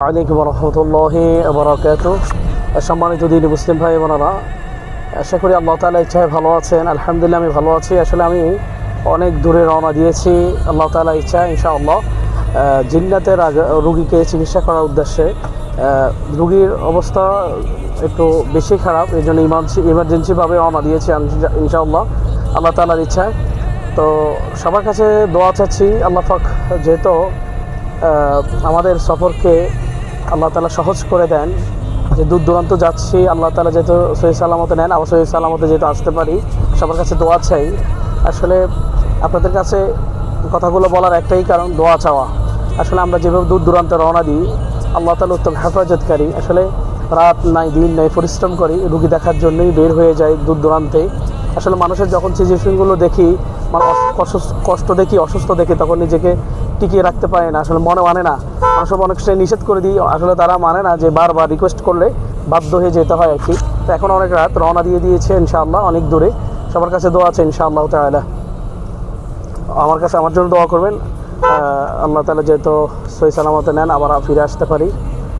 আলাইকুম রহমতুল্লাহি বারাকাতুহু। সম্মানিত দিনী মুসলিম ভাই বোনেরা, আশা করি আল্লাহ তাআলা ইচ্ছায় ভালো আছেন। আলহামদুলিল্লাহ আমি ভালো আছি। আসলে আমি অনেক দূরে রওনা দিয়েছি আল্লাহ তাআলা ইচ্ছায় ইনশাআল্লাহ জিন্নাতের রুগীকে চিকিৎসা করার উদ্দেশ্যে। রুগীর অবস্থা একটু বেশি খারাপ, এই জন্য ইমার্জেন্সিভাবে রওনা দিয়েছি ইনশাআল্লাহ আল্লাহ তাআলার ইচ্ছায়। তো সবার কাছে দোয়া চাচ্ছি আল্লাহ পাক যেহেতু আমাদের সফরকে আল্লাহ তাআলা সহজ করে দেন, যে দূর দূরান্ত যাচ্ছি আল্লাহ তাআলা যেহেতু সহি সালামতে নেন, আবার সহি সালামতে যেহেতু আসতে পারি, সবার কাছে দোয়া চাই। আসলে আপনাদের কাছে কথাগুলো বলার একটাই কারণ, দোয়া চাওয়া। আসলে আমরা যেভাবে দূর দূরান্তে রওনা দিই, আল্লাহ তাআলা উত্তম হেফাজতকারী। আসলে রাত নাই দিন নাই পরিশ্রম করি রুগী দেখার জন্যই বের হয়ে যায় দূর দূরান্তে। আসলে মানুষের যখন সিচুয়েশনগুলো দেখি, মানে কষ্ট দেখি, অসুস্থ দেখি, তখন নিজেকে টিকিয়ে রাখতে পারে না, আসলে মনে মানে না। মানুষের অনেক সময় নিষেধ করে দিই, আসলে তারা মানে না, যে বারবার রিকোয়েস্ট করলে বাধ্য হয়ে যেতে হয় আর কি। তো এখন অনেক রাত রওনা দিয়ে দিয়েছে ইনশাআল্লাহ, অনেক দূরে। সবার কাছে দোয়া আছে ইনশাআল্লাহ তাআলা, আমার জন্য দোয়া করবেন। আল্লাহ তাআলা যেহেতু সহি সালামতে নেন, আবার ফিরে আসতে পারি।